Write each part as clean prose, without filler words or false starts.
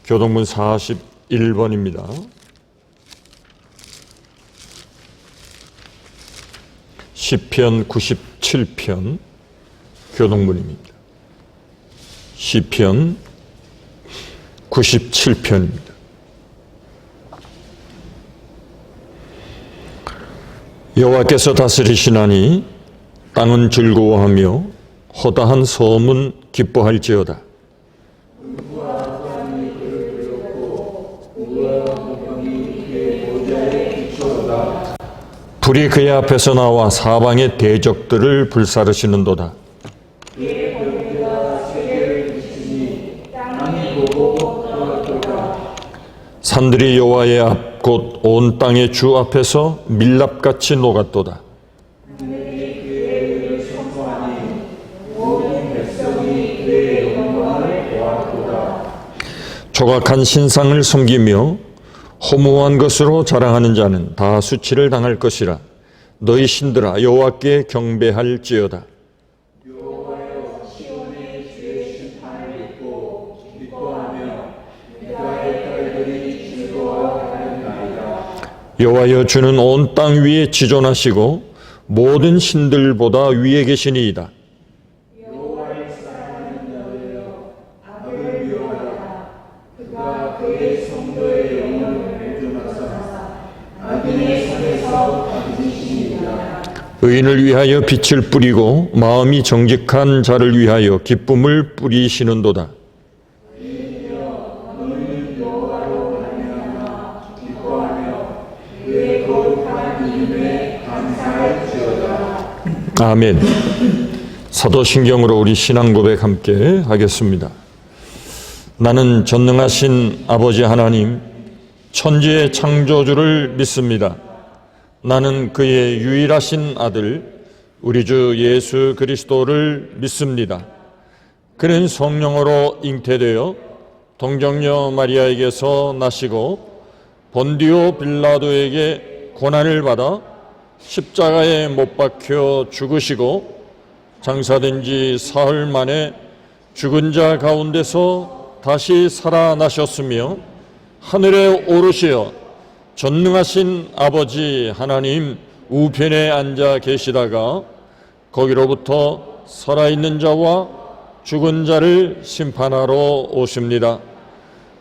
교동문 41번입니다. 시편 97편 교동문입니다. 시편 97편입니다. 여호와께서 다스리시나니 땅은 즐거워하며 허다한 섬은 기뻐할지어다. 불이 그의 앞에서 나와 사방의 대적들을 불사르시는도다. 산들이 여호와의 앞 곧 온 땅의 주 앞에서 밀랍같이 녹았도다. 조각한 신상을 섬기며 허무한 것으로 자랑하는 자는 다 수치를 당할 것이라. 너희 신들아 여호와께 경배할지어다. 여호와여 주는 온 땅 위에 지존하시고 모든 신들보다 위에 계시니이다. 의인을 위하여 빛을 뿌리고 마음이 정직한 자를 위하여 기쁨을 뿌리시는도다. 아멘. 사도신경으로 우리 신앙 고백 함께 하겠습니다. 나는 전능하신 아버지 하나님, 천지의 창조주를 믿습니다. 나는 그의 유일하신 아들, 우리 주 예수 그리스도를 믿습니다. 그는 성령으로 잉태되어 동정녀 마리아에게서 나시고 본디오 빌라도에게 고난을 받아 십자가에 못 박혀 죽으시고 장사된 지 사흘 만에 죽은 자 가운데서 다시 살아나셨으며 하늘에 오르시어 전능하신 아버지 하나님 우편에 앉아 계시다가 거기로부터 살아있는 자와 죽은 자를 심판하러 오십니다.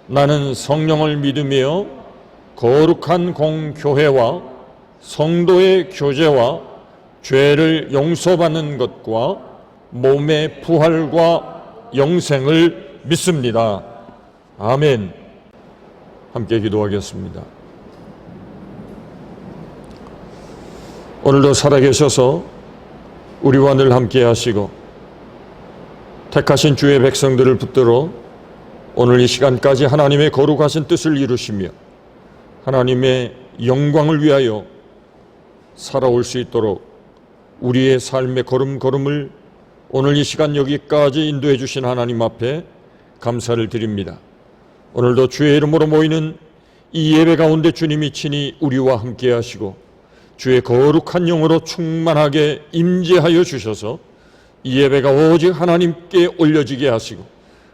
나는 성령을 믿으며 거룩한 공교회와 성도의 교제와 죄를 용서받는 것과 몸의 부활과 영생을 믿습니다. 아멘. 함께 기도하겠습니다. 오늘도 살아계셔서 우리와 늘 함께 하시고 택하신 주의 백성들을 붙들어 오늘 이 시간까지 하나님의 거룩하신 뜻을 이루시며 하나님의 영광을 위하여 살아올 수 있도록 우리의 삶의 걸음걸음을 오늘 이 시간 여기까지 인도해 주신 하나님 앞에 감사를 드립니다. 오늘도 주의 이름으로 모이는 이 예배 가운데 주님이 친히 우리와 함께 하시고 주의 거룩한 영으로 충만하게 임재하여 주셔서 이 예배가 오직 하나님께 올려지게 하시고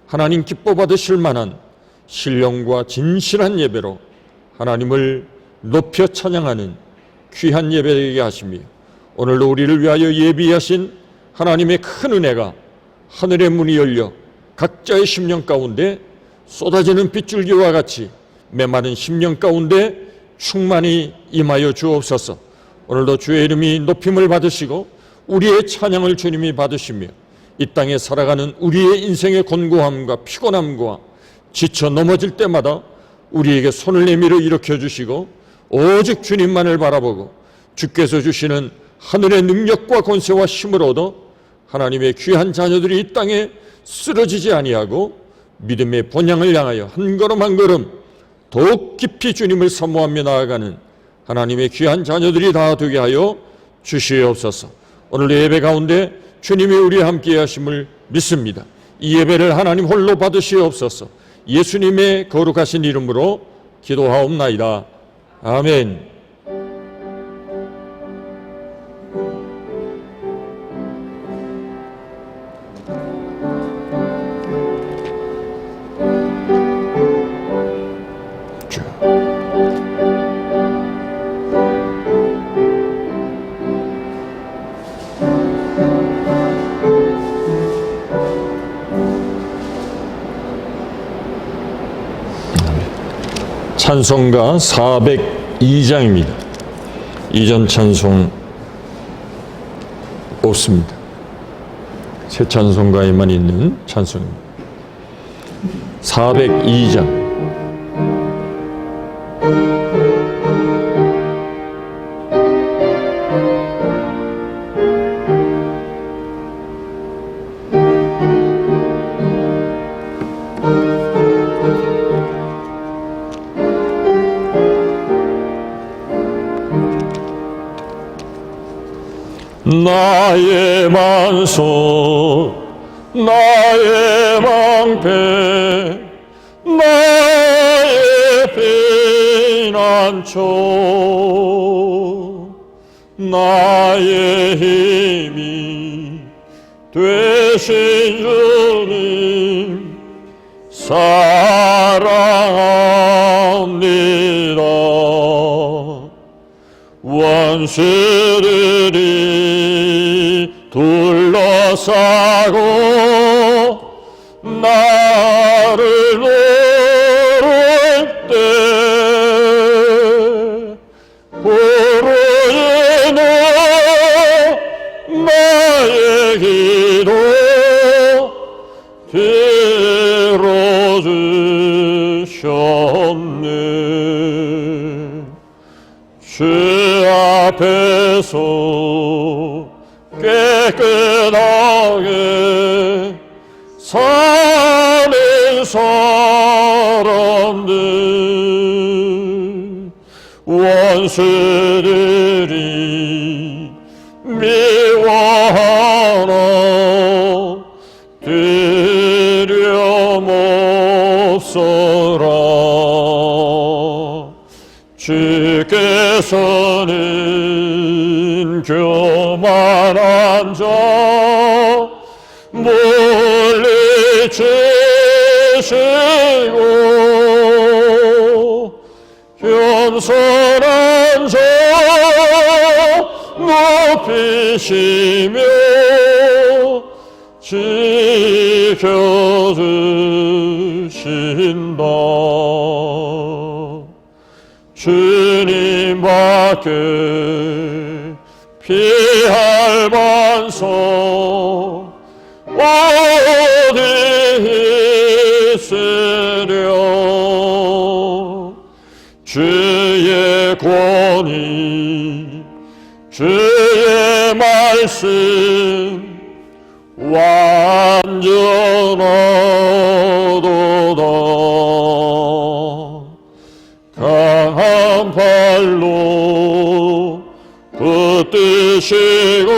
하나님 기뻐 받으실 만한 신령과 진실한 예배로 하나님을 높여 찬양하는 귀한 예배되게 하시며 오늘도 우리를 위하여 예비하신 하나님의 큰 은혜가 하늘의 문이 열려 각자의 심령 가운데 쏟아지는 빗줄기와 같이 메마른 심령 가운데 충만히 임하여 주옵소서. 오늘도 주의 이름이 높임을 받으시고 우리의 찬양을 주님이 받으시며 이 땅에 살아가는 우리의 인생의 곤고함과 피곤함과 지쳐 넘어질 때마다 우리에게 손을 내밀어 일으켜 주시고 오직 주님만을 바라보고 주께서 주시는 하늘의 능력과 권세와 힘을 얻어 하나님의 귀한 자녀들이 이 땅에 쓰러지지 아니하고 믿음의 본향을 향하여 한 걸음 한 걸음 더욱 깊이 주님을 사모하며 나아가는 하나님의 귀한 자녀들이 다 되게 하여 주시옵소서. 오늘 예배 가운데 주님이 우리와 함께 하심을 믿습니다. 이 예배를 하나님 홀로 받으시옵소서. 예수님의 거룩하신 이름으로 기도하옵나이다. 아멘. 찬송가 402장입니다. 이전 찬송 없습니다. 새 찬송가에만 있는 찬송입니다. 402장. 나의 만소, 나의 방패, 나의 피난처, 나의 힘이 되신 주님 사랑합니다. 원수들이 둘러싸고 나를 노릴 때 부르짖는 나의 기도 들어주셨네. 주 앞에서 깨끗하게 사는 사람들, 원수들이 미워하나 두려움없어라. 주께서는 교만한 자 물리치시고 겸손한 자 높이시며 지켜주신다. 주님밖에 피할 만소 어디 있으랴. 주의 권위, 주의 말씀 완전하도다. 강한 팔로 붙드시고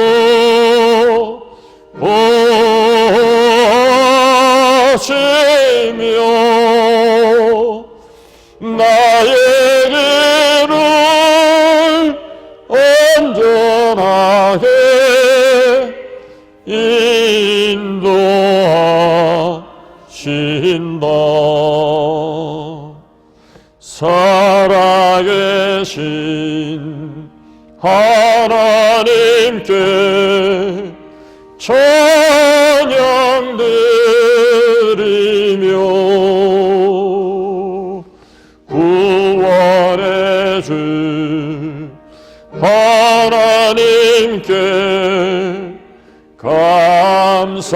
보호하시며 나의 길을 안전하게 인도하신다. 살아계신 하나님께 찬양 드리며 구원의 주 하나님께 감사드리세.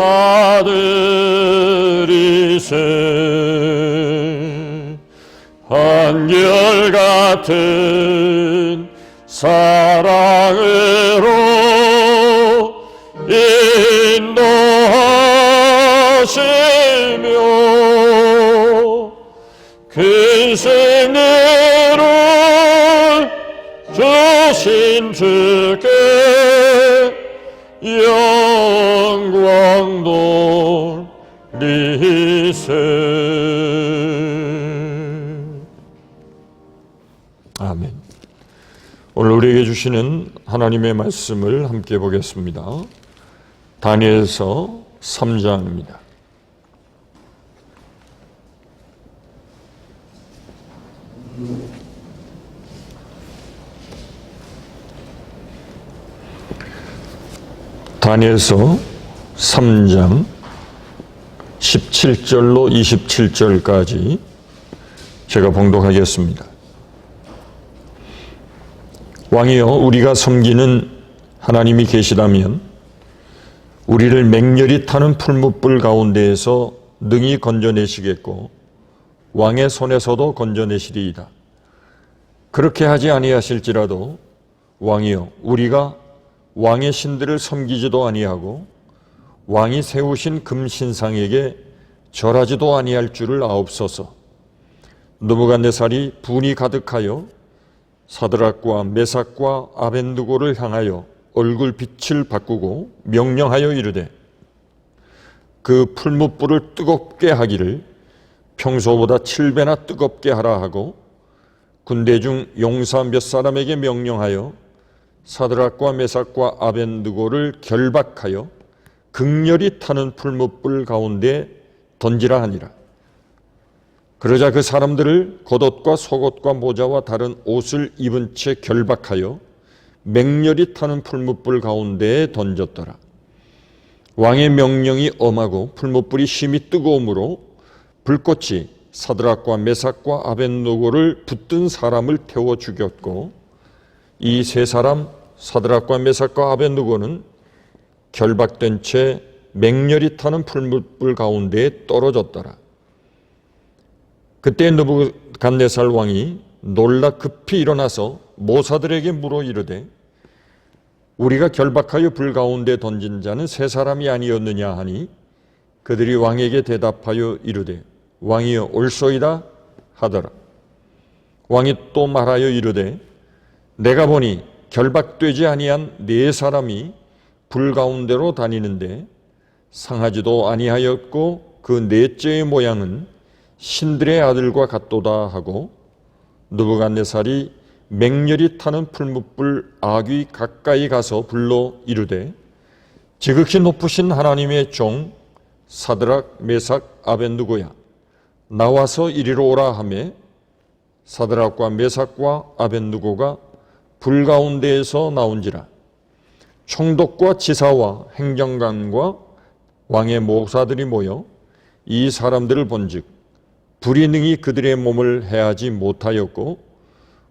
한결같은 사랑으로 인도하시며 큰 승리를 주신 주께 영광 돌리세. 아멘. 오늘 우리에게 주시는 하나님의 말씀을 함께 보겠습니다. 다니엘서 3장입니다. 다니엘서 3장 17절로 27절까지 제가 봉독하겠습니다. 왕이여, 우리가 섬기는 하나님이 계시다면 우리를 맹렬히 타는 풀무불 가운데에서 능히 건져내시겠고 왕의 손에서도 건져내시리이다. 그렇게 하지 아니하실지라도 왕이여, 우리가 왕의 신들을 섬기지도 아니하고 왕이 세우신 금신상에게 절하지도 아니할 줄을 아옵소서. 느부갓네살이 분이 가득하여 사드락과 메삭과 아벤느고를 향하여 얼굴 빛을 바꾸고 명령하여 이르되 그 풀무불을 뜨겁게 하기를 평소보다 7배나 뜨겁게 하라 하고 군대 중 용사 몇 사람에게 명령하여 사드락과 메삭과 아벤느고를 결박하여 극렬히 타는 풀무불 가운데 던지라 하니라. 그러자 그 사람들을 겉옷과 속옷과 모자와 다른 옷을 입은 채 결박하여 맹렬히 타는 풀무불 가운데에 던졌더라. 왕의 명령이 엄하고 풀무불이 심히 뜨거움으로 불꽃이 사드락과 메삭과 아벤느고를 붙든 사람을 태워 죽였고 이 세 사람 사드락과 메삭과 아벤느고는 결박된 채 맹렬히 타는 풀무불 가운데에 떨어졌더라. 그때 느부갓네살 왕이 놀라 급히 일어나서 모사들에게 물어 이르되 우리가 결박하여 불 가운데 던진 자는 세 사람이 아니었느냐 하니 그들이 왕에게 대답하여 이르되 왕이여 옳소이다 하더라. 왕이 또 말하여 이르되 내가 보니 결박되지 아니한 네 사람이 불 가운데로 다니는데 상하지도 아니하였고 그 넷째의 모양은 신들의 아들과 같도다 하고 느부갓네살이 맹렬히 타는 풀무불 아귀 가까이 가서 불러 이르되 지극히 높으신 하나님의 종 사드락 메삭 아벤느고야 나와서 이리로 오라 하매 사드락과 메삭과 아벤느고가 불 가운데에서 나온지라. 총독과 지사와 행정관과 왕의 모사들이 모여 이 사람들을 본즉 불이 능히 그들의 몸을 해하지 못하였고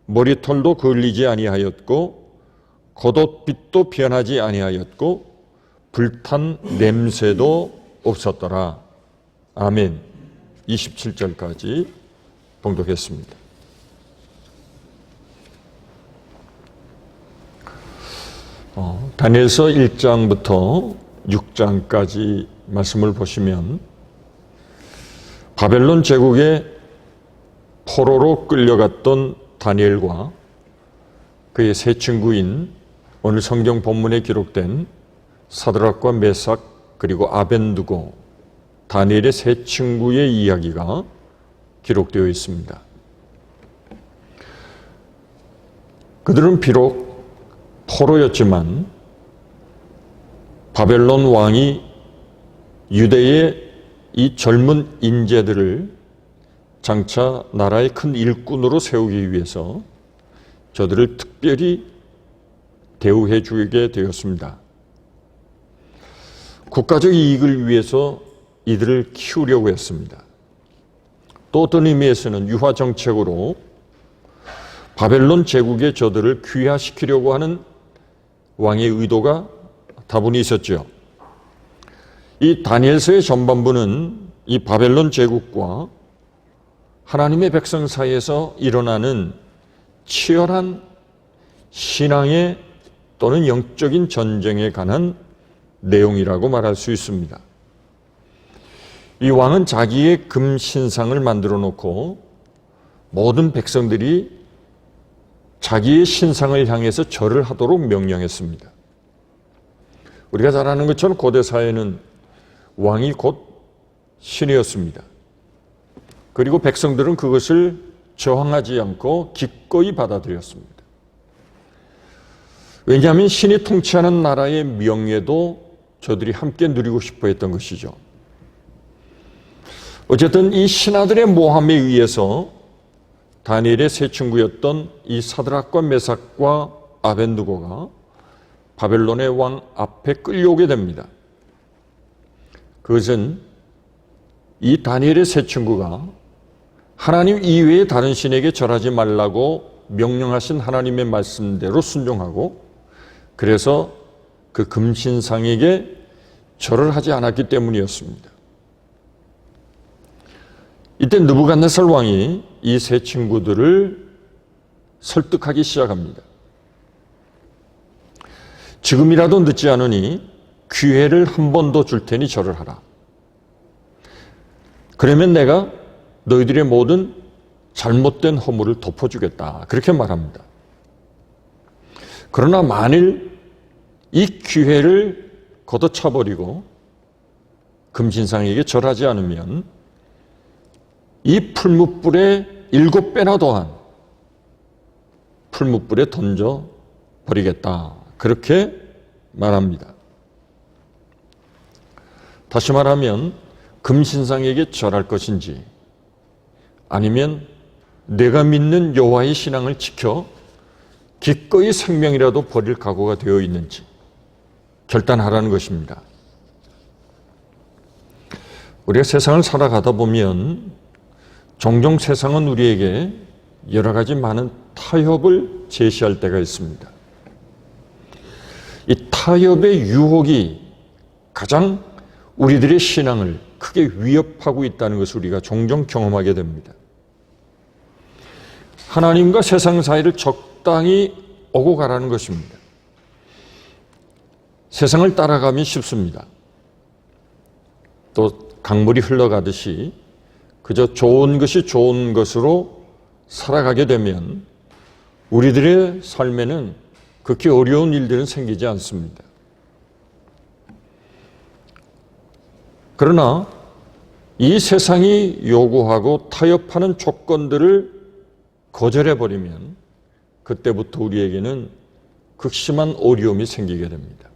머리털도 그을리지 아니하였고 겉옷빛도 변하지 아니하였고 불탄 냄새도 없었더라. 아멘. 27절까지 봉독했습니다. 다니엘서 1장부터 6장까지 말씀을 보시면 바벨론 제국의 포로로 끌려갔던 다니엘과 그의 세 친구인 오늘 성경 본문에 기록된 사드락과 메삭 그리고 아벤느고 다니엘의 세 친구의 이야기가 기록되어 있습니다. 그들은 비록 포로였지만 바벨론 왕이 유대의 이 젊은 인재들을 장차 나라의 큰 일꾼으로 세우기 위해서 저들을 특별히 대우해 주게 되었습니다. 국가적 이익을 위해서 이들을 키우려고 했습니다. 또 어떤 의미에서는 유화 정책으로 바벨론 제국의 저들을 귀화시키려고 하는 왕의 의도가 다분히 있었죠. 이 다니엘서의 전반부는 이 바벨론 제국과 하나님의 백성 사이에서 일어나는 치열한 신앙의 또는 영적인 전쟁에 관한 내용이라고 말할 수 있습니다. 이 왕은 자기의 금신상을 만들어 놓고 모든 백성들이 자기의 신상을 향해서 절을 하도록 명령했습니다. 우리가 잘 아는 것처럼 고대 사회는 왕이 곧 신이었습니다. 그리고 백성들은 그것을 저항하지 않고 기꺼이 받아들였습니다. 왜냐하면 신이 통치하는 나라의 명예도 저들이 함께 누리고 싶어 했던 것이죠. 어쨌든 이 신하들의 모함에 의해서 다니엘의 세 친구였던 이 사드락과 메삭과 아벤느고가 바벨론의 왕 앞에 끌려오게 됩니다. 그것은 이 다니엘의 세 친구가 하나님 이외의 다른 신에게 절하지 말라고 명령하신 하나님의 말씀대로 순종하고, 그래서 그 금신상에게 절을 하지 않았기 때문이었습니다. 이때 느부갓네살 왕이 이 세 친구들을 설득하기 시작합니다. 지금이라도 늦지 않으니 기회를 한 번 더 줄 테니 절을 하라. 그러면 내가 너희들의 모든 잘못된 허물을 덮어주겠다. 그렇게 말합니다. 그러나 만일 이 기회를 걷어차버리고 금신상에게 절하지 않으면 이 풀무불에 7배나 더한 풀무불에 던져 버리겠다. 그렇게 말합니다. 다시 말하면 금신상에게 절할 것인지 아니면 내가 믿는 여호와의 신앙을 지켜 기꺼이 생명이라도 버릴 각오가 되어 있는지 결단하라는 것입니다. 우리가 세상을 살아가다 보면 종종 세상은 우리에게 여러 가지 많은 타협을 제시할 때가 있습니다. 이 타협의 유혹이 가장 우리들의 신앙을 크게 위협하고 있다는 것을 우리가 종종 경험하게 됩니다. 하나님과 세상 사이를 적당히 오고 가라는 것입니다. 세상을 따라가면 쉽습니다. 또 강물이 흘러가듯이 그저 좋은 것이 좋은 것으로 살아가게 되면 우리들의 삶에는 그렇게 어려운 일들은 생기지 않습니다. 그러나 이 세상이 요구하고 타협하는 조건들을 거절해버리면 그때부터 우리에게는 극심한 어려움이 생기게 됩니다.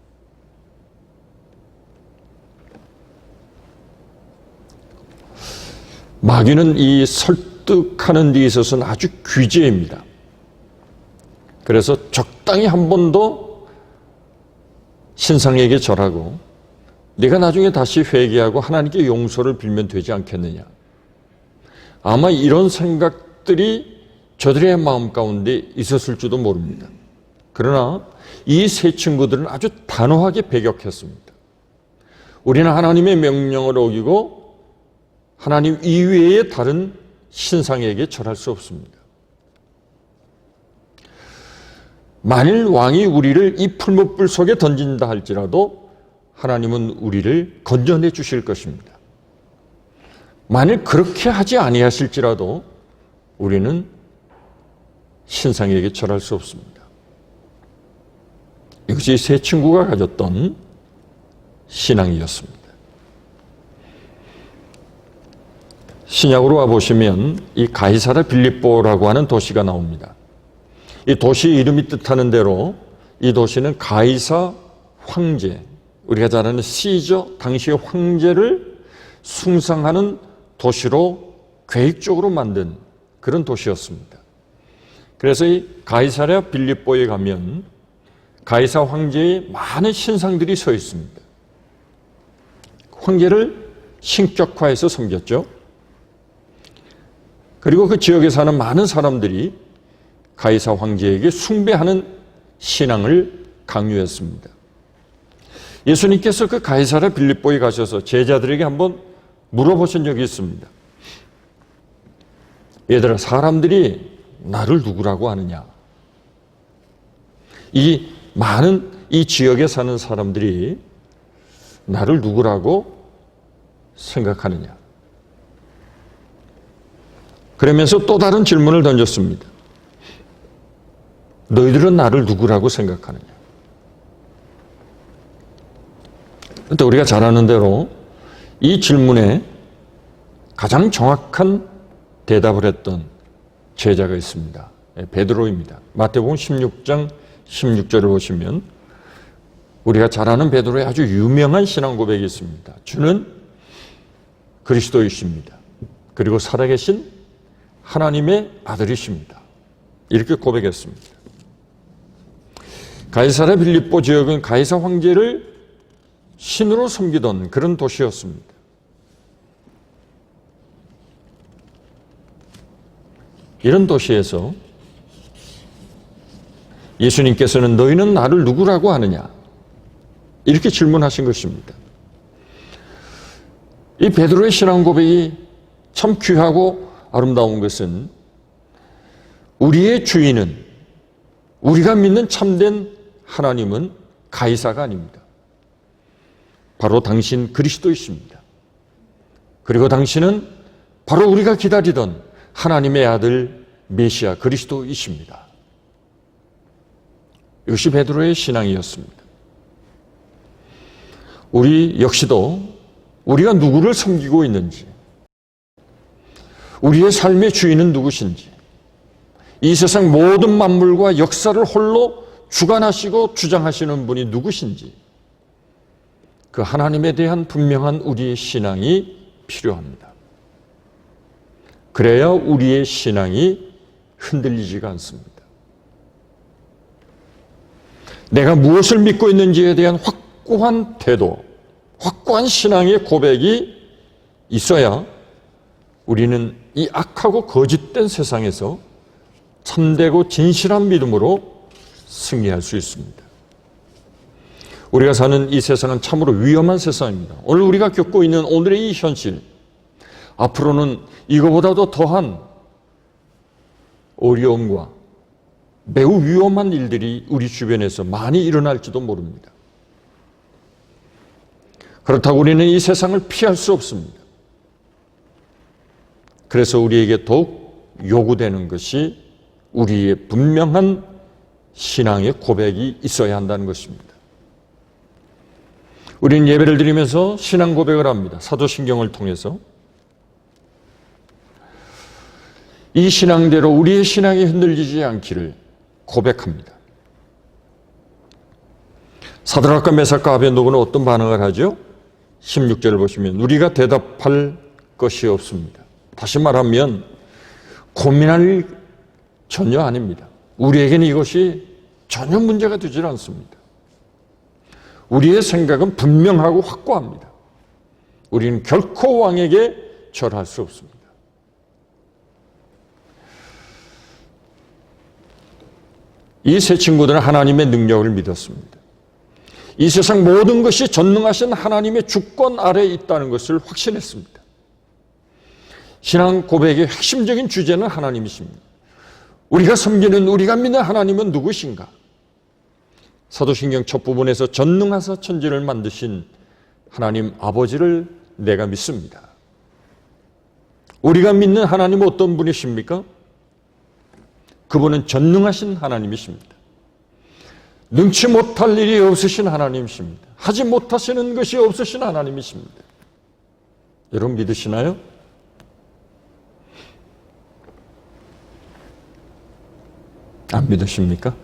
마귀는 이 설득하는 데 있어서는 아주 귀재입니다. 그래서 적당히 한 번 더 신상에게 절하고 네가 나중에 다시 회개하고 하나님께 용서를 빌면 되지 않겠느냐. 아마 이런 생각들이 저들의 마음 가운데 있었을지도 모릅니다. 그러나 이 세 친구들은 아주 단호하게 배격했습니다. 우리는 하나님의 명령을 어기고 하나님 이외의 다른 신상에게 절할 수 없습니다. 만일 왕이 우리를 이 풀무불 속에 던진다 할지라도 하나님은 우리를 건져내 주실 것입니다. 만일 그렇게 하지 아니하실지라도 우리는 신상에게 절할 수 없습니다. 이것이 세 친구가 가졌던 신앙이었습니다. 신약으로 와보시면 이 가이사랴 빌립보라고 하는 도시가 나옵니다. 이 도시의 이름이 뜻하는 대로 이 도시는 가이사 황제, 우리가 잘 아는 시저, 당시의 황제를 숭상하는 도시로 계획적으로 만든 그런 도시였습니다. 그래서 이 가이사랴 빌립보에 가면 가이사 황제의 많은 신상들이 서 있습니다. 황제를 신격화해서 섬겼죠. 그리고 그 지역에 사는 많은 사람들이 가이사 황제에게 숭배하는 신앙을 강요했습니다. 예수님께서 그 가이사랴 빌립보에 가셔서 제자들에게 한번 물어보신 적이 있습니다. 얘들아, 사람들이 나를 누구라고 하느냐? 이 많은 이 지역에 사는 사람들이 나를 누구라고 생각하느냐? 그러면서 또 다른 질문을 던졌습니다. 너희들은 나를 누구라고 생각하느냐? 그런데 우리가 잘 아는 대로 이 질문에 가장 정확한 대답을 했던 제자가 있습니다. 베드로입니다. 마태복음 16장 16절을 보시면 우리가 잘 아는 베드로의 아주 유명한 신앙 고백이 있습니다. 주는 그리스도이십니다. 그리고 살아계신 하나님의 아들이십니다. 이렇게 고백했습니다. 가이사랴 빌립보 지역은 가이사 황제를 신으로 섬기던 그런 도시였습니다. 이런 도시에서 예수님께서는 너희는 나를 누구라고 하느냐? 이렇게 질문하신 것입니다. 이 베드로의 신앙 고백이 참 귀하고 아름다운 것은 우리의 주인은, 우리가 믿는 참된 하나님은 가이사가 아닙니다. 바로 당신 그리스도이십니다. 그리고 당신은 바로 우리가 기다리던 하나님의 아들 메시아 그리스도이십니다. 이것이 베드로의 신앙이었습니다. 우리 역시도 우리가 누구를 섬기고 있는지, 우리의 삶의 주인은 누구신지, 이 세상 모든 만물과 역사를 홀로 주관하시고 주장하시는 분이 누구신지, 그 하나님에 대한 분명한 우리의 신앙이 필요합니다. 그래야 우리의 신앙이 흔들리지가 않습니다. 내가 무엇을 믿고 있는지에 대한 확고한 태도, 확고한 신앙의 고백이 있어야 우리는 이 악하고 거짓된 세상에서 참되고 진실한 믿음으로 승리할 수 있습니다. 우리가 사는 이 세상은 참으로 위험한 세상입니다. 오늘 우리가 겪고 있는 오늘의 이 현실, 앞으로는 이거보다도 더한 어려움과 매우 위험한 일들이 우리 주변에서 많이 일어날지도 모릅니다. 그렇다고 우리는 이 세상을 피할 수 없습니다. 그래서 우리에게 더욱 요구되는 것이 우리의 분명한 신앙의 고백이 있어야 한다는 것입니다. 우리는 예배를 드리면서 신앙 고백을 합니다. 사도신경을 통해서. 이 신앙대로 우리의 신앙이 흔들리지 않기를 고백합니다. 사드락과 메삭과 아벤노고는 어떤 반응을 하죠? 16절을 보시면 우리가 대답할 것이 없습니다. 다시 말하면 고민할 전혀 아닙니다. 우리에게는 이것이 전혀 문제가 되질 않습니다. 우리의 생각은 분명하고 확고합니다. 우리는 결코 왕에게 절할 수 없습니다. 이 세 친구들은 하나님의 능력을 믿었습니다. 이 세상 모든 것이 전능하신 하나님의 주권 아래에 있다는 것을 확신했습니다. 신앙 고백의 핵심적인 주제는 하나님이십니다. 우리가 섬기는, 우리가 믿는 하나님은 누구신가? 사도신경 첫 부분에서 전능하사 천지를 만드신 하나님 아버지를 내가 믿습니다. 우리가 믿는 하나님은 어떤 분이십니까? 그분은 전능하신 하나님이십니다. 능치 못할 일이 없으신 하나님이십니다. 하지 못하시는 것이 없으신 하나님이십니다. 여러분 믿으시나요? 안 믿으십니까?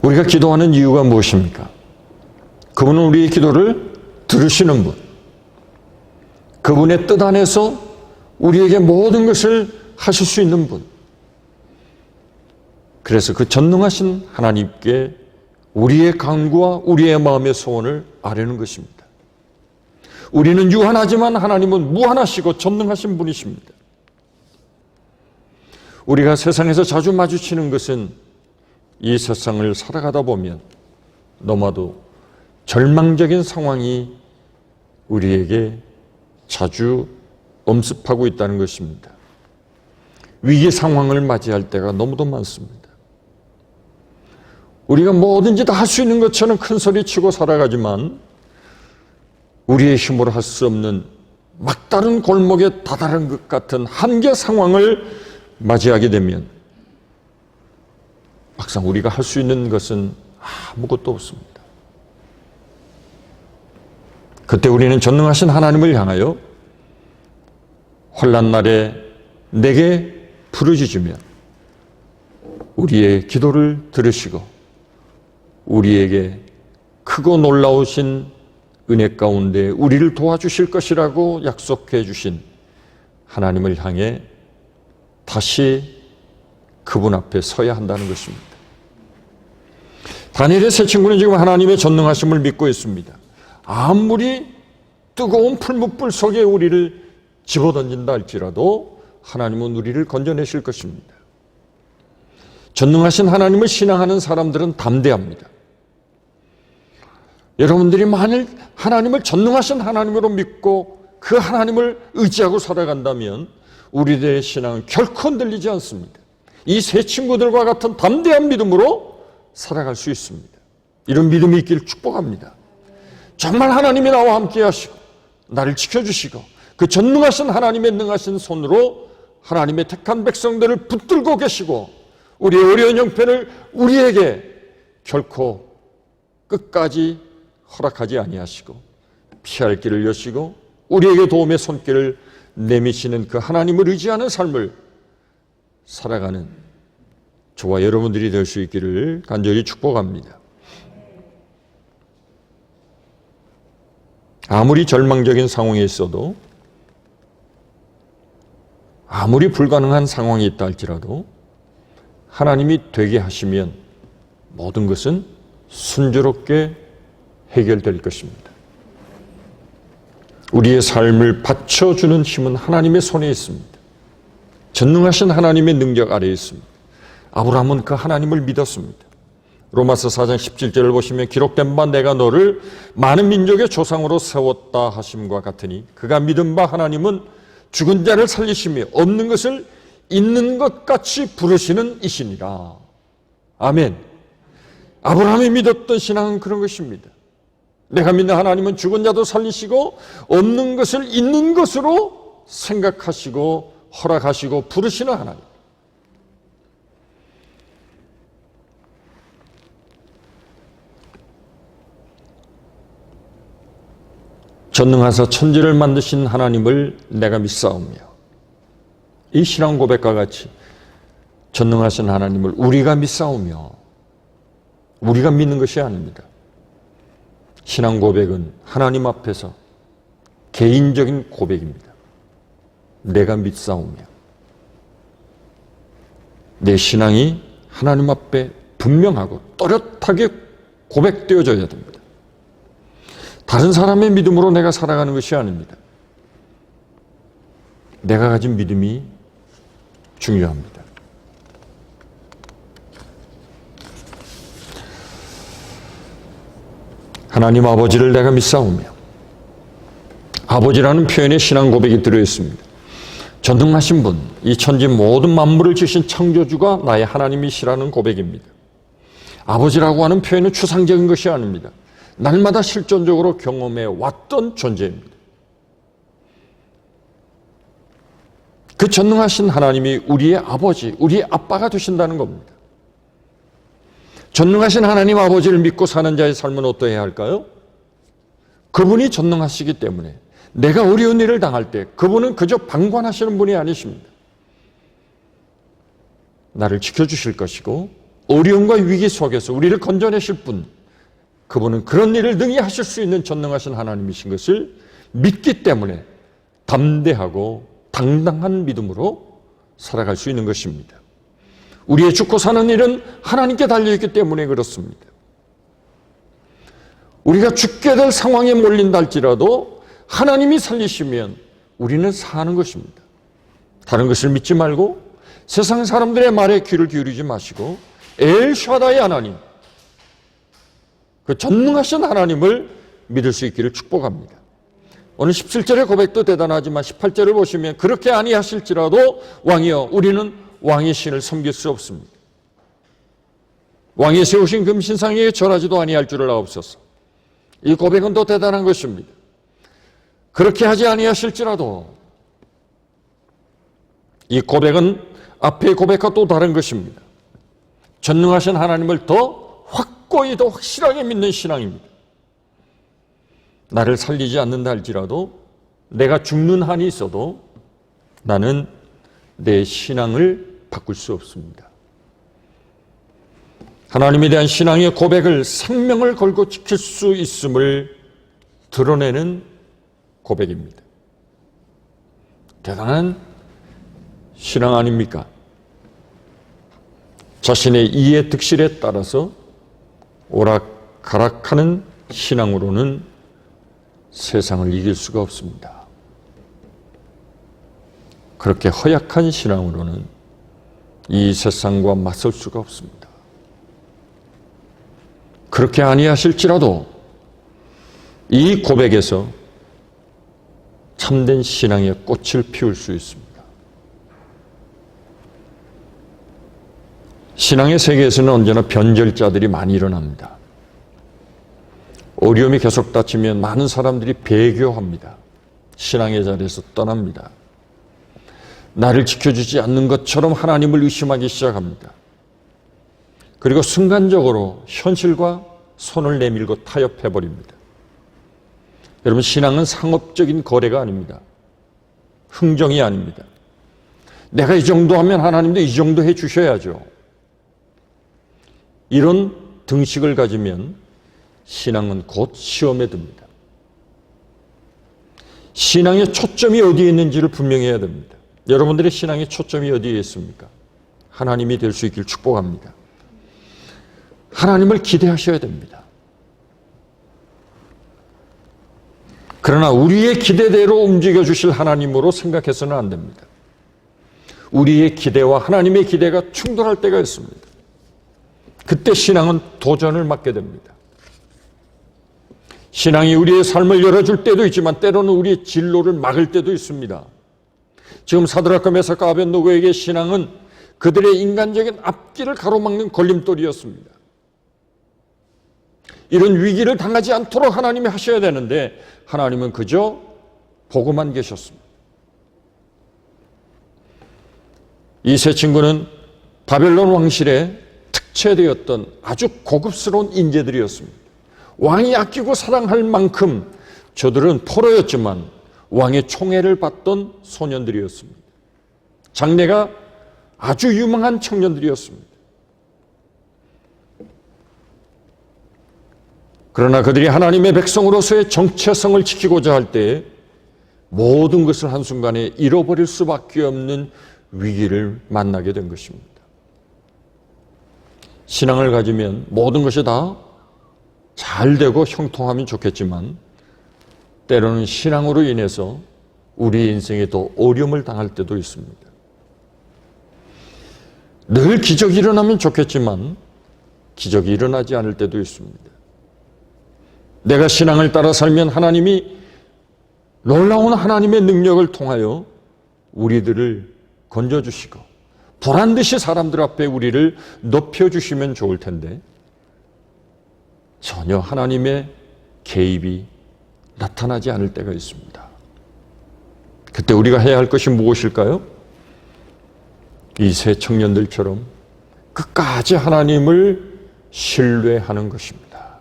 우리가 기도하는 이유가 무엇입니까? 그분은 우리의 기도를 들으시는 분, 그분의 뜻 안에서 우리에게 모든 것을 하실 수 있는 분, 그래서 그 전능하신 하나님께 우리의 간구와 우리의 마음의 소원을 아뢰는 것입니다. 우리는 유한하지만 하나님은 무한하시고 전능하신 분이십니다. 우리가 세상에서 자주 마주치는 것은 이 세상을 살아가다 보면 너무나도 절망적인 상황이 우리에게 자주 엄습하고 있다는 것입니다. 위기 상황을 맞이할 때가 너무도 많습니다. 우리가 뭐든지 다 할 수 있는 것처럼 큰 소리 치고 살아가지만 우리의 힘으로 할 수 없는 막다른 골목에 다다른 것 같은 한계 상황을 맞이하게 되면 막상 우리가 할 수 있는 것은 아무것도 없습니다. 그때 우리는 전능하신 하나님을 향하여 환난 날에 내게 부르짖으면 우리의 기도를 들으시고 우리에게 크고 놀라우신 은혜 가운데 우리를 도와주실 것이라고 약속해 주신 하나님을 향해 다시 그분 앞에 서야 한다는 것입니다. 다니엘의 세 친구는 지금 하나님의 전능하심을 믿고 있습니다. 아무리 뜨거운 풀무불 속에 우리를 집어던진다 할지라도 하나님은 우리를 건져내실 것입니다. 전능하신 하나님을 신앙하는 사람들은 담대합니다. 여러분들이 만일 하나님을 전능하신 하나님으로 믿고 그 하나님을 의지하고 살아간다면 우리들의 신앙은 결코 흔들리지 않습니다. 이 세 친구들과 같은 담대한 믿음으로 살아갈 수 있습니다. 이런 믿음이 있기를 축복합니다. 정말 하나님이 나와 함께 하시고 나를 지켜주시고 그 전능하신 하나님의 능하신 손으로 하나님의 택한 백성들을 붙들고 계시고 우리의 어려운 형편을 우리에게 결코 끝까지 허락하지 아니하시고 피할 길을 여시고 우리에게 도움의 손길을 내미시는 그 하나님을 의지하는 삶을 살아가는 저와 여러분들이 될 수 있기를 간절히 축복합니다. 아무리 절망적인 상황에 있어도 아무리 불가능한 상황이 있다 할지라도 하나님이 되게 하시면 모든 것은 순조롭게 해결될 것입니다. 우리의 삶을 받쳐주는 힘은 하나님의 손에 있습니다. 전능하신 하나님의 능력 아래에 있습니다. 아브라함은 그 하나님을 믿었습니다. 로마서 4장 17절을 보시면 기록된 바 내가 너를 많은 민족의 조상으로 세웠다 하심과 같으니 그가 믿은 바 하나님은 죽은 자를 살리시며 없는 것을 있는 것 같이 부르시는 이시니라. 아멘. 아브라함이 믿었던 신앙은 그런 것입니다. 내가 믿는 하나님은 죽은 자도 살리시고 없는 것을 있는 것으로 생각하시고 허락하시고 부르시는 하나님. 전능하사 천지를 만드신 하나님을 내가 믿사오며 이 신앙 고백과 같이 전능하신 하나님을 우리가 믿사오며 우리가 믿는 것이 아닙니다. 신앙 고백은 하나님 앞에서 개인적인 고백입니다. 내가 믿사오며 내 신앙이 하나님 앞에 분명하고 또렷하게 고백되어져야 됩니다. 다른 사람의 믿음으로 내가 살아가는 것이 아닙니다. 내가 가진 믿음이 중요합니다. 하나님 아버지를 내가 믿사오며 아버지라는 표현에 신앙 고백이 들어있습니다. 전능하신 분, 이 천지 모든 만물을 지으신 창조주가 나의 하나님이시라는 고백입니다. 아버지라고 하는 표현은 추상적인 것이 아닙니다. 날마다 실존적으로 경험해 왔던 존재입니다. 그 전능하신 하나님이 우리의 아버지, 우리의 아빠가 되신다는 겁니다. 전능하신 하나님 아버지를 믿고 사는 자의 삶은 어떠해야 할까요? 그분이 전능하시기 때문에 내가 어려운 일을 당할 때 그분은 그저 방관하시는 분이 아니십니다. 나를 지켜주실 것이고 어려움과 위기 속에서 우리를 건져내실 분, 그분은 그런 일을 능히 하실 수 있는 전능하신 하나님이신 것을 믿기 때문에 담대하고 당당한 믿음으로 살아갈 수 있는 것입니다. 우리의 죽고 사는 일은 하나님께 달려있기 때문에 그렇습니다. 우리가 죽게 될 상황에 몰린다 할지라도 하나님이 살리시면 우리는 사는 것입니다. 다른 것을 믿지 말고 세상 사람들의 말에 귀를 기울이지 마시고 엘샤다이 하나님, 그 전능하신 하나님을 믿을 수 있기를 축복합니다. 오늘 17절의 고백도 대단하지만 18절을 보시면 그렇게 아니하실지라도 왕이여 우리는 왕의 신을 섬길 수 없습니다. 왕이 세우신 금신상에게 절하지도 아니할 줄을 아옵소서. 이 고백은 또 대단한 것입니다. 그렇게 하지 아니하실지라도 이 고백은 앞의 고백과 또 다른 것입니다. 전능하신 하나님을 더 확고히 더 확실하게 믿는 신앙입니다. 나를 살리지 않는다 할지라도 내가 죽는 한이 있어도 나는 내 신앙을 바꿀 수 없습니다. 하나님에 대한 신앙의 고백을 생명을 걸고 지킬 수 있음을 드러내는 고백입니다. 대단한 신앙 아닙니까? 자신의 이해 득실에 따라서 오락가락하는 신앙으로는 세상을 이길 수가 없습니다. 그렇게 허약한 신앙으로는 이 세상과 맞설 수가 없습니다. 그렇게 아니하실지라도 이 고백에서 참된 신앙의 꽃을 피울 수 있습니다. 신앙의 세계에서는 언제나 변절자들이 많이 일어납니다. 어려움이 계속 닥치면 많은 사람들이 배교합니다. 신앙의 자리에서 떠납니다. 나를 지켜주지 않는 것처럼 하나님을 의심하기 시작합니다. 그리고 순간적으로 현실과 손을 내밀고 타협해버립니다. 여러분, 신앙은 상업적인 거래가 아닙니다. 흥정이 아닙니다. 내가 이 정도 하면 하나님도 이 정도 해 주셔야죠. 이런 등식을 가지면 신앙은 곧 시험에 듭니다. 신앙의 초점이 어디에 있는지를 분명히 해야 됩니다. 여러분들의 신앙의 초점이 어디에 있습니까? 하나님이 될 수 있길 축복합니다. 하나님을 기대하셔야 됩니다. 그러나 우리의 기대대로 움직여 주실 하나님으로 생각해서는 안 됩니다. 우리의 기대와 하나님의 기대가 충돌할 때가 있습니다. 그때 신앙은 도전을 맞게 됩니다. 신앙이 우리의 삶을 열어줄 때도 있지만 때로는 우리의 진로를 막을 때도 있습니다. 지금 사드락과 메삭과 아벳노고에게 신앙은 그들의 인간적인 앞길을 가로막는 걸림돌이었습니다. 이런 위기를 당하지 않도록 하나님이 하셔야 되는데 하나님은 그저 보고만 계셨습니다. 이 세 친구는 바벨론 왕실에 특채되었던 아주 고급스러운 인재들이었습니다. 왕이 아끼고 사랑할 만큼 저들은 포로였지만 왕의 총애를 받던 소년들이었습니다. 장래가 아주 유망한 청년들이었습니다. 그러나 그들이 하나님의 백성으로서의 정체성을 지키고자 할 때 모든 것을 한순간에 잃어버릴 수밖에 없는 위기를 만나게 된 것입니다. 신앙을 가지면 모든 것이 다 잘 되고 형통하면 좋겠지만 때로는 신앙으로 인해서 우리 인생에 더 어려움을 당할 때도 있습니다. 늘 기적이 일어나면 좋겠지만 기적이 일어나지 않을 때도 있습니다. 내가 신앙을 따라 살면 하나님이 놀라운 하나님의 능력을 통하여 우리들을 건져주시고 보란듯이 사람들 앞에 우리를 높여주시면 좋을 텐데 전혀 하나님의 개입이 나타나지 않을 때가 있습니다. 그때 우리가 해야 할 것이 무엇일까요? 이 세 청년들처럼 끝까지 하나님을 신뢰하는 것입니다.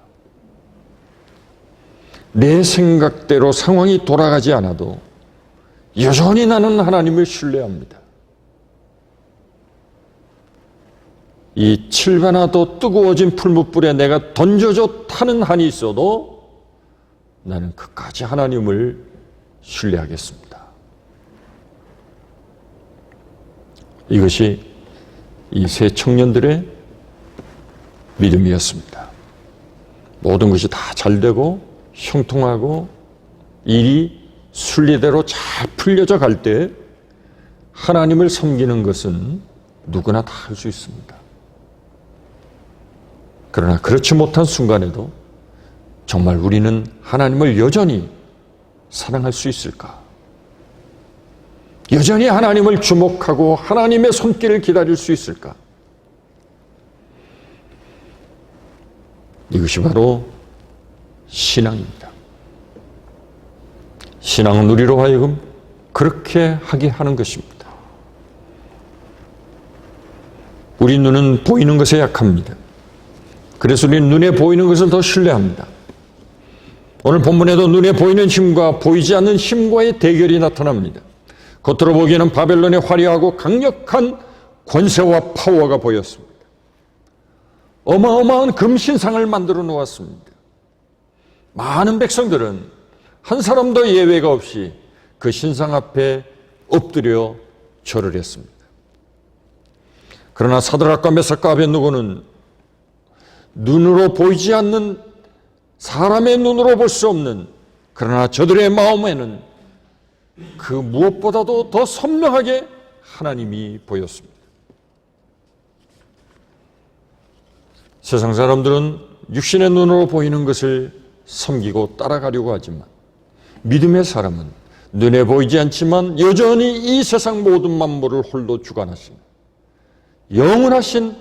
내 생각대로 상황이 돌아가지 않아도 여전히 나는 하나님을 신뢰합니다. 이 7배나 더 뜨거워진 풀무불에 내가 던져져 타는 한이 있어도 나는 끝까지 하나님을 신뢰하겠습니다. 이것이 이 세 청년들의 믿음이었습니다. 모든 것이 다 잘되고 형통하고 일이 순리대로 잘 풀려져 갈 때 하나님을 섬기는 것은 누구나 다 할 수 있습니다. 그러나 그렇지 못한 순간에도 정말 우리는 하나님을 여전히 사랑할 수 있을까? 여전히 하나님을 주목하고 하나님의 손길을 기다릴 수 있을까? 이것이 바로 신앙입니다. 신앙은 우리로 하여금 그렇게 하게 하는 것입니다. 우리 눈은 보이는 것에 약합니다. 그래서 우리는 눈에 보이는 것을 더 신뢰합니다. 오늘 본문에도 눈에 보이는 힘과 보이지 않는 힘과의 대결이 나타납니다. 겉으로 보기에는 바벨론의 화려하고 강력한 권세와 파워가 보였습니다. 어마어마한 금신상을 만들어 놓았습니다. 많은 백성들은 한 사람도 예외가 없이 그 신상 앞에 엎드려 절을 했습니다. 그러나 사드락과 메삭과 아벳느고는 눈으로 보이지 않는, 사람의 눈으로 볼 수 없는, 그러나 저들의 마음에는 그 무엇보다도 더 선명하게 하나님이 보였습니다. 세상 사람들은 육신의 눈으로 보이는 것을 섬기고 따라가려고 하지만 믿음의 사람은 눈에 보이지 않지만 여전히 이 세상 모든 만물을 홀로 주관하시는 영원하신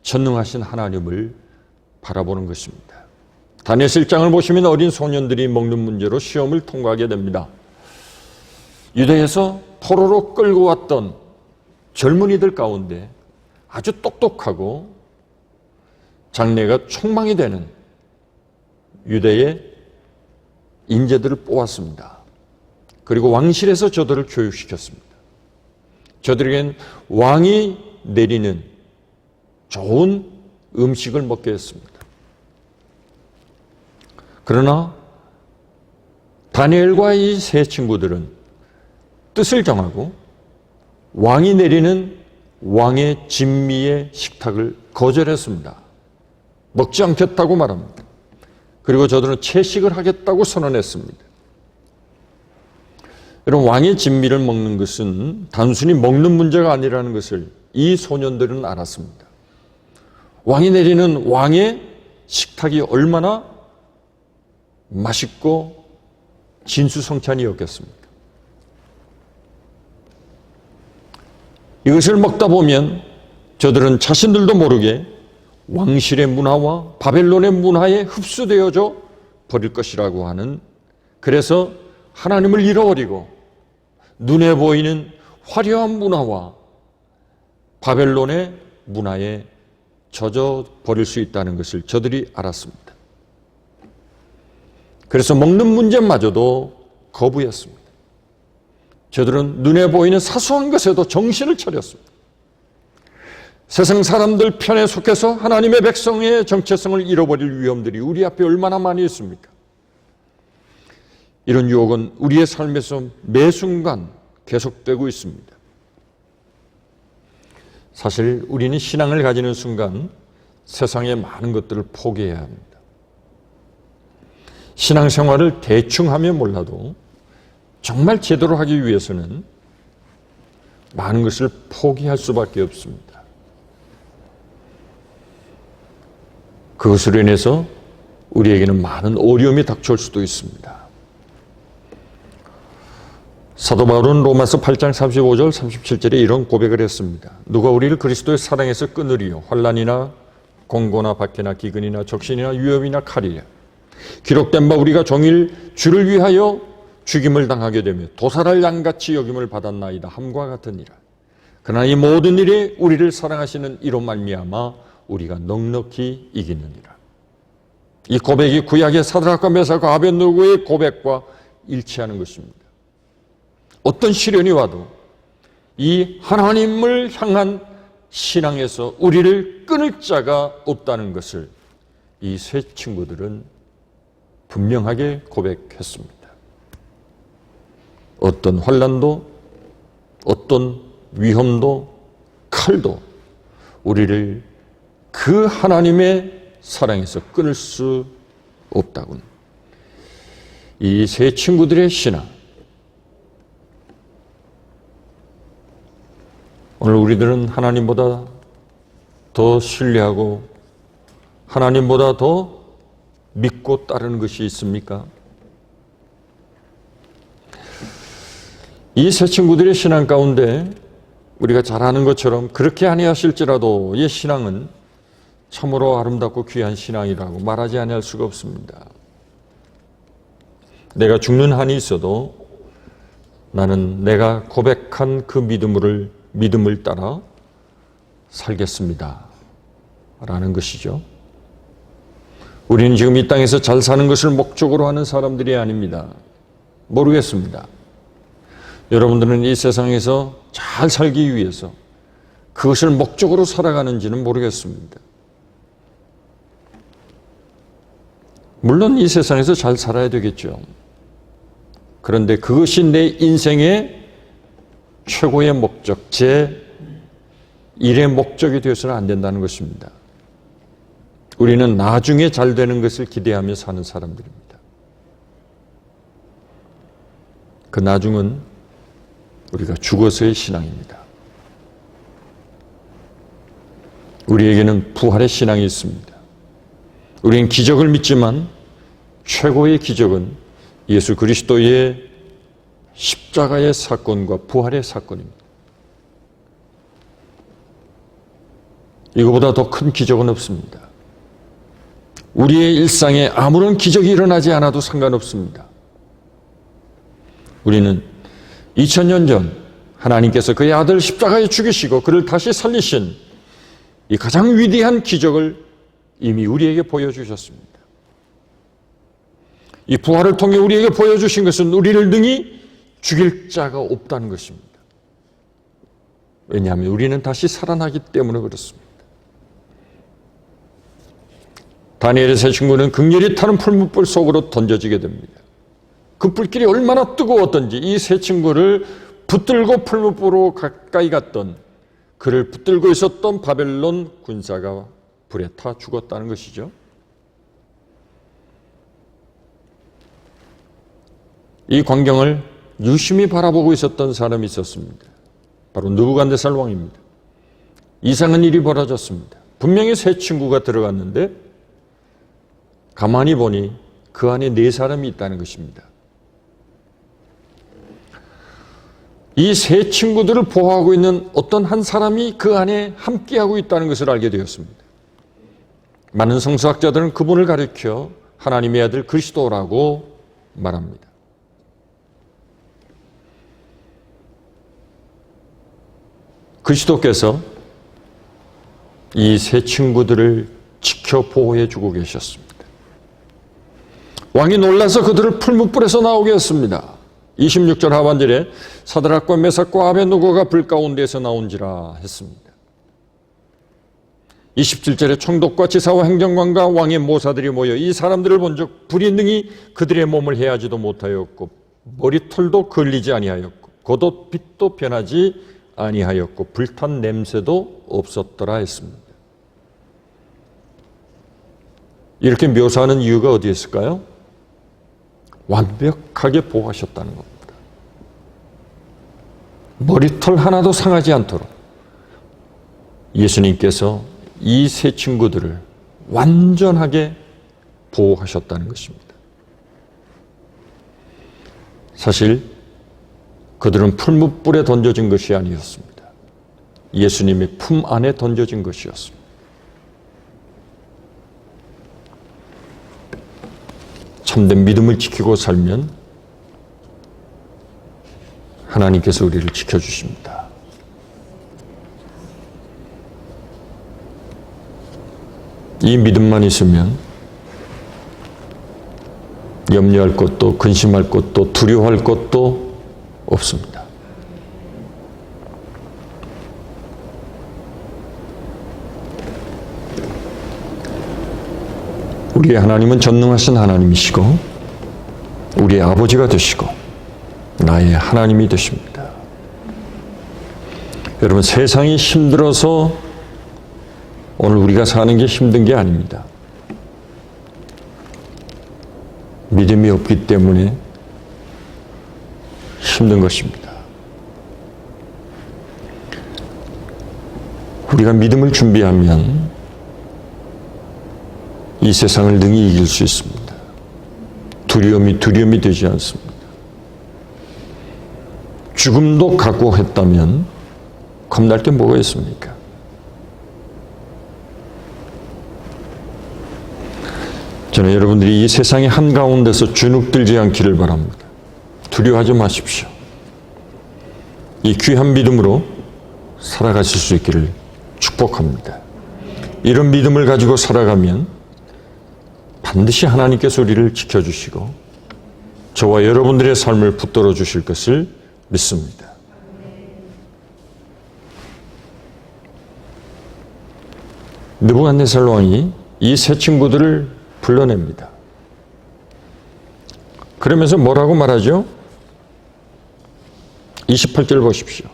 전능하신 하나님을 바라보는 것입니다. 다니엘 1장을 보시면 어린 소년들이 먹는 문제로 시험을 통과하게 됩니다. 유대에서 포로로 끌고 왔던 젊은이들 가운데 아주 똑똑하고 장래가 촉망이 되는 유대의 인재들을 뽑았습니다. 그리고 왕실에서 저들을 교육시켰습니다. 저들에겐 왕이 내리는 좋은 음식을 먹게 했습니다. 그러나 다니엘과 이 세 친구들은 뜻을 정하고 왕이 내리는 왕의 진미의 식탁을 거절했습니다. 먹지 않겠다고 말합니다. 그리고 저들은 채식을 하겠다고 선언했습니다. 여러분, 왕의 진미를 먹는 것은 단순히 먹는 문제가 아니라는 것을 이 소년들은 알았습니다. 왕이 내리는 왕의 식탁이 얼마나 맛있고 진수성찬이었겠습니까? 이것을 먹다 보면 저들은 자신들도 모르게 왕실의 문화와 바벨론의 문화에 흡수되어져 버릴 것이라고 하는, 그래서 하나님을 잃어버리고 눈에 보이는 화려한 문화와 바벨론의 문화에 젖어 버릴 수 있다는 것을 저들이 알았습니다. 그래서 먹는 문제마저도 거부했습니다. 저들은 눈에 보이는 사소한 것에도 정신을 차렸습니다. 세상 사람들 편에 속해서 하나님의 백성의 정체성을 잃어버릴 위험들이 우리 앞에 얼마나 많이 있습니까? 이런 유혹은 우리의 삶에서 매 순간 계속되고 있습니다. 사실 우리는 신앙을 가지는 순간 세상의 많은 것들을 포기해야 합니다. 신앙생활을 대충 하면 몰라도 정말 제대로 하기 위해서는 많은 것을 포기할 수밖에 없습니다. 그것으로 인해서 우리에게는 많은 어려움이 닥쳐올 수도 있습니다. 사도 바울은 로마서 8장 35절 37절에 이런 고백을 했습니다. 누가 우리를 그리스도의 사랑에서 끊으리요? 환난이나 공고나 박해나 기근이나 적신이나 위협이나 칼이랴. 기록된 바 우리가 종일 주를 위하여 죽임을 당하게 되며 도살할 양같이 여김을 받았나이다 함과 같으니라. 그러나 이 모든 일에 우리를 사랑하시는 이로 말미암아 우리가 넉넉히 이기느니라. 이 고백이 구약의 사드락과 메삭과 아벳느고의 고백과 일치하는 것입니다. 어떤 시련이 와도 이 하나님을 향한 신앙에서 우리를 끊을 자가 없다는 것을 이 세 친구들은 분명하게 고백했습니다. 어떤 환난도, 어떤 위험도, 칼도 우리를 그 하나님의 사랑에서 끊을 수 없다군. 이 세 친구들의 신앙, 오늘 우리들은 하나님보다 더 신뢰하고 하나님보다 더 믿고 따르는 것이 있습니까? 이 세 친구들의 신앙 가운데 우리가 잘 아는 것처럼 그렇게 아니하실지라도 이 신앙은 참으로 아름답고 귀한 신앙이라고 말하지 아니할 수가 없습니다. 내가 죽는 한이 있어도 나는 내가 고백한 그 믿음을 따라 살겠습니다. 라는 것이죠. 우리는 지금 이 땅에서 잘 사는 것을 목적으로 하는 사람들이 아닙니다. 모르겠습니다. 여러분들은 이 세상에서 잘 살기 위해서 그것을 목적으로 살아가는지는 모르겠습니다. 물론 이 세상에서 잘 살아야 되겠죠. 그런데 그것이 내 인생의 최고의 목적, 제 일의 목적이 되어서는 안 된다는 것입니다. 우리는 나중에 잘 되는 것을 기대하며 사는 사람들입니다. 그 나중은 우리가 죽어서의 신앙입니다. 우리에게는 부활의 신앙이 있습니다. 우리는 기적을 믿지만 최고의 기적은 예수 그리스도의 십자가의 사건과 부활의 사건입니다. 이거보다 더 큰 기적은 없습니다. 우리의 일상에 아무런 기적이 일어나지 않아도 상관없습니다. 우리는 2000년 전 하나님께서 그의 아들 십자가에 죽이시고 그를 다시 살리신 이 가장 위대한 기적을 이미 우리에게 보여주셨습니다. 이 부활을 통해 우리에게 보여주신 것은 우리를 능히 죽일 자가 없다는 것입니다. 왜냐하면 우리는 다시 살아나기 때문에 그렇습니다. 다니엘의 세 친구는 극렬히 타는 풀무불 속으로 던져지게 됩니다. 그 불길이 얼마나 뜨거웠던지 이 세 친구를 붙들고 풀무불로 가까이 갔던, 그를 붙들고 있었던 바벨론 군사가 불에 타 죽었다는 것이죠. 이 광경을 유심히 바라보고 있었던 사람이 있었습니다. 바로 느부갓네살 왕입니다. 이상한 일이 벌어졌습니다. 분명히 세 친구가 들어갔는데 가만히 보니 그 안에 네 사람이 있다는 것입니다. 이 세 친구들을 보호하고 있는 어떤 한 사람이 그 안에 함께하고 있다는 것을 알게 되었습니다. 많은 성서학자들은 그분을 가리켜 하나님의 아들 그리스도라고 말합니다. 그리스도께서 이 세 친구들을 지켜 보호해 주고 계셨습니다. 왕이 놀라서 그들을 풀무불에서 나오게 했습니다. 26절 하반절에 사드락과 메삭과 아벳느고가 불 가운데에서 나온지라 했습니다. 27절에 총독과 지사와 행정관과 왕의 모사들이 모여 이 사람들을 본즉 불이 능히 그들의 몸을 해하지도 못하였고 머리털도 걸리지 아니하였고 겉옷 빛도 변하지 아니하였고 불탄 냄새도 없었더라 했습니다. 이렇게 묘사하는 이유가 어디에 있을까요? 완벽하게 보호하셨다는 겁니다. 머리털 하나도 상하지 않도록 예수님께서 이 세 친구들을 완전하게 보호하셨다는 것입니다. 사실 그들은 풀무불에 던져진 것이 아니었습니다. 예수님의 품 안에 던져진 것이었습니다. 참된 믿음을 지키고 살면 하나님께서 우리를 지켜주십니다. 이 믿음만 있으면 염려할 것도 근심할 것도 두려워할 것도 없습니다. 우리의 하나님은 전능하신 하나님이시고 우리의 아버지가 되시고 나의 하나님이 되십니다. 여러분, 세상이 힘들어서 오늘 우리가 사는 게 힘든 게 아닙니다. 믿음이 없기 때문에 힘든 것입니다. 우리가 믿음을 준비하면 이 세상을 능히 이길 수 있습니다. 두려움이 되지 않습니다. 죽음도 각오했다면 겁날 게 뭐가 있습니까? 저는 여러분들이 이 세상의 한가운데서 주눅들지 않기를 바랍니다. 두려워하지 마십시오. 이 귀한 믿음으로 살아가실 수 있기를 축복합니다. 이런 믿음을 가지고 살아가면 반드시 하나님께서 우리를 지켜주시고 저와 여러분들의 삶을 붙들어 주실 것을 믿습니다. 느부갓네살 왕이 이 세 친구들을 불러냅니다. 그러면서 뭐라고 말하죠? 28절 보십시오.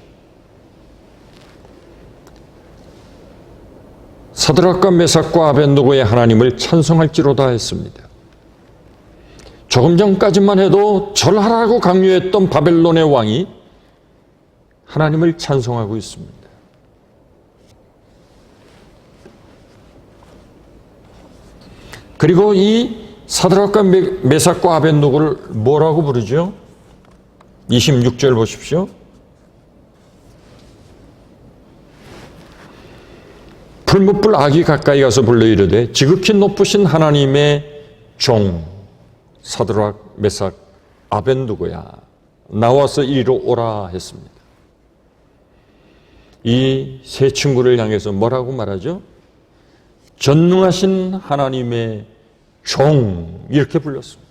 사드락과 메삭과 아벳느고의 하나님을 찬송할지로다 했습니다. 조금 전까지만 해도 절하라고 강요했던 바벨론의 왕이 하나님을 찬송하고 있습니다. 그리고 이 사드락과 메삭과 아벳노고를 뭐라고 부르죠? 26절 보십시오. 풀무불 아기 가까이 가서 불러 이르되 지극히 높으신 하나님의 종 사드락 메삭 아벳노고야 나와서 이리로 오라 했습니다. 이 세 친구를 향해서 뭐라고 말하죠? 전능하신 하나님의 종 이렇게 불렀습니다.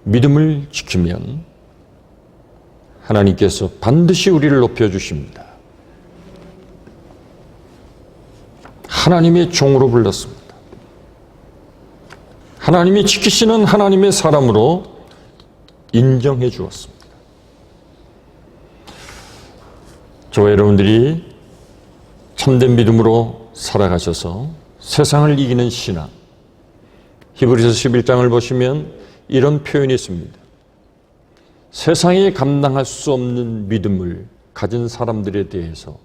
믿음을 지키면 하나님께서 반드시 우리를 높여주십니다. 하나님의 종으로 불렀습니다. 하나님이 지키시는 하나님의 사람으로 인정해 주었습니다. 저와 여러분들이 참된 믿음으로 살아가셔서 세상을 이기는 신앙, 히브리서 11장을 보시면 이런 표현이 있습니다. 세상에 감당할 수 없는 믿음을 가진 사람들에 대해서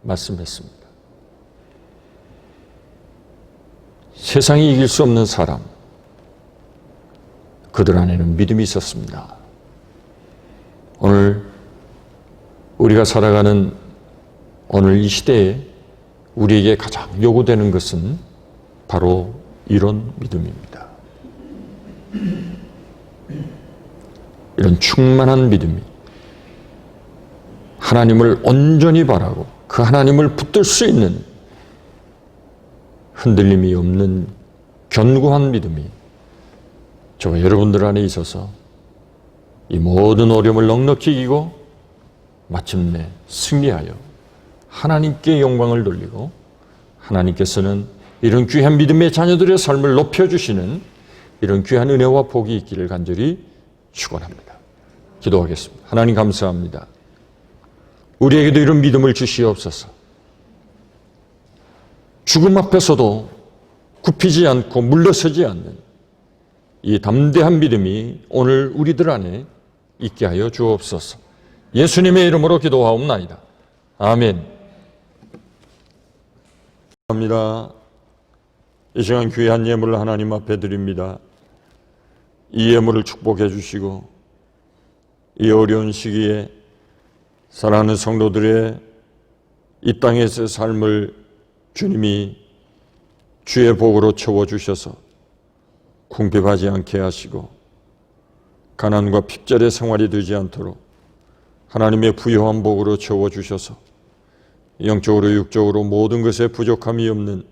말씀했습니다. 세상이 이길 수 없는 사람, 그들 안에는 믿음이 있었습니다. 오늘 우리가 살아가는 오늘 이 시대에 우리에게 가장 요구되는 것은 바로 이런 믿음입니다. 이런 충만한 믿음이 하나님을 온전히 바라고 그 하나님을 붙들 수 있는 흔들림이 없는 견고한 믿음이 저와 여러분들 안에 있어서 이 모든 어려움을 넉넉히 이기고 마침내 승리하여 하나님께 영광을 돌리고 하나님께서는 이런 귀한 믿음의 자녀들의 삶을 높여주시는 이런 귀한 은혜와 복이 있기를 간절히 축원합니다. 기도하겠습니다. 하나님 감사합니다. 우리에게도 이런 믿음을 주시옵소서. 죽음 앞에서도 굽히지 않고 물러서지 않는 이 담대한 믿음이 오늘 우리들 안에 있게 하여 주옵소서. 예수님의 이름으로 기도하옵나이다. 아멘. 감사합니다. 이 시간 귀한 예물을 하나님 앞에 드립니다. 이 예물을 축복해 주시고 이 어려운 시기에 사랑하는 성도들의 이 땅에서의 삶을 주님이 주의 복으로 채워주셔서 궁핍하지 않게 하시고 가난과 핍절의 생활이 되지 않도록 하나님의 부유한 복으로 채워주셔서 영적으로 육적으로 모든 것에 부족함이 없는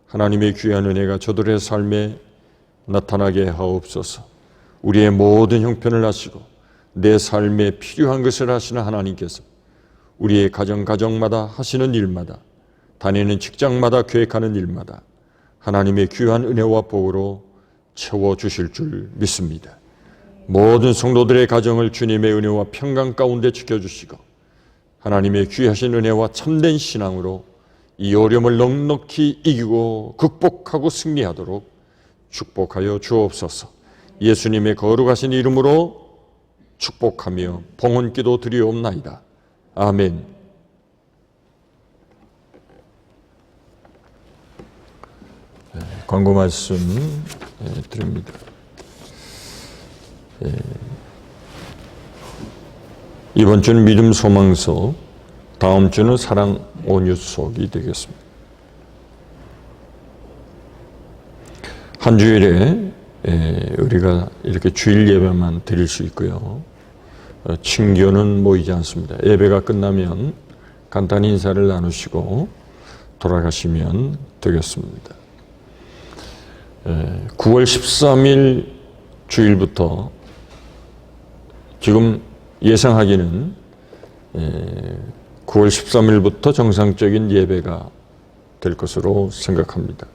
하나님의 귀한 은혜가 저들의 삶에 나타나게 하옵소서. 우리의 모든 형편을 하시고 내 삶에 필요한 것을 하시는 하나님께서 우리의 가정마다 하시는 일마다 다니는 직장마다 계획하는 일마다 하나님의 귀한 은혜와 복으로 채워주실 줄 믿습니다. 모든 성도들의 가정을 주님의 은혜와 평강 가운데 지켜주시고 하나님의 귀하신 은혜와 참된 신앙으로 이 어려움을 넉넉히 이기고 극복하고 승리하도록 축복하여 주옵소서. 예수님의 거룩하신 이름으로 축복하며 봉헌기도 드리옵나이다. 아멘. 광고 말씀 드립니다. 이번 주는 믿음 소망서, 다음 주는 사랑 온유속이 되겠습니다. 한 주일에 우리가 이렇게 주일 예배만 드릴 수 있고요. 친교는 모이지 않습니다. 예배가 끝나면 간단히 인사를 나누시고 돌아가시면 되겠습니다. 9월 13일 주일부터 지금 예상하기는 9월 13일부터 정상적인 예배가 될 것으로 생각합니다.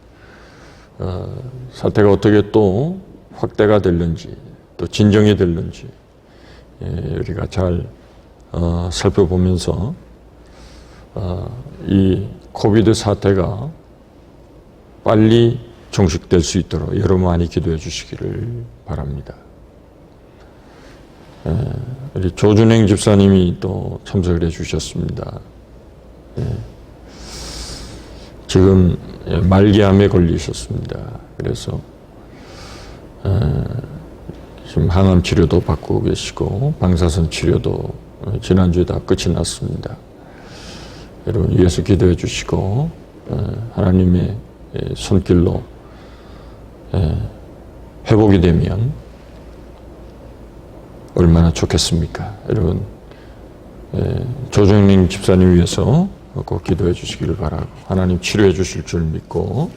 사태가 어떻게 또 확대가 될는지 또 진정이 될는지 우리가 잘 살펴보면서 이 코비드 사태가 빨리 종식될 수 있도록 여러분 많이 기도해 주시기를 바랍니다. 우리 조준행 집사님이 또 참석을 해주셨습니다. 지금 말기암에 걸리셨습니다. 그래서 지금 항암 치료도 받고 계시고 방사선 치료도 지난주에 다 끝이 났습니다. 여러분 위해서 기도해 주시고 하나님의 손길로 회복이 되면 얼마나 좋겠습니까? 여러분 조정ning 집사님 위해서 꼭 기도해 주시기를 바라고 하나님 치료해 주실 줄 믿고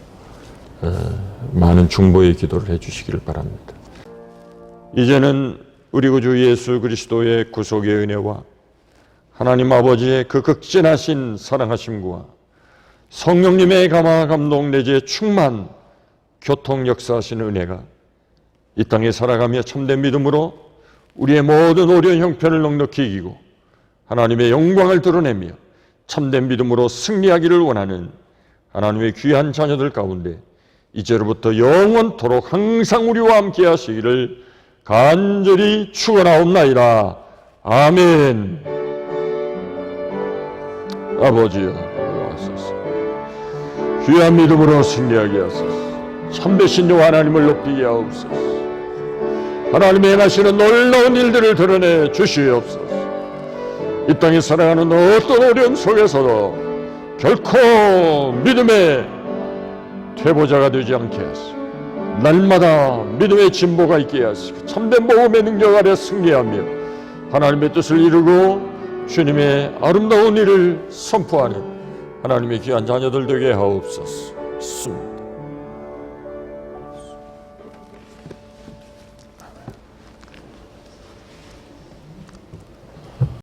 많은 중보의 기도를 해 주시기를 바랍니다. 이제는 우리 구주 예수 그리스도의 구속의 은혜와 하나님 아버지의 그 극진하신 사랑하심과 성령님의 감화 감동 내지의 충만 교통 역사하시는 은혜가 이 땅에 살아가며 참된 믿음으로 우리의 모든 어려운 형편을 넉넉히 이기고 하나님의 영광을 드러내며 참된 믿음으로 승리하기를 원하는 하나님의 귀한 자녀들 가운데 이제로부터 영원토록 항상 우리와 함께 하시기를 간절히 축원하옵나이다. 아멘. 아버지여 하소서. 귀한 믿음으로 승리하게 하소서. 참되신 여 하나님을 높이게 하옵소서. 하나님의 행하시는 놀라운 일들을 드러내 주시옵소서. 이 땅에 살아가는 어떤 어려움 속에서도 결코 믿음의 퇴보자가 되지 않게 하시고 날마다 믿음의 진보가 있게 하시고 참된 복음의 능력 아래 승리하며 하나님의 뜻을 이루고 주님의 아름다운 일을 선포하는 하나님의 귀한 자녀들 되게 하옵소서.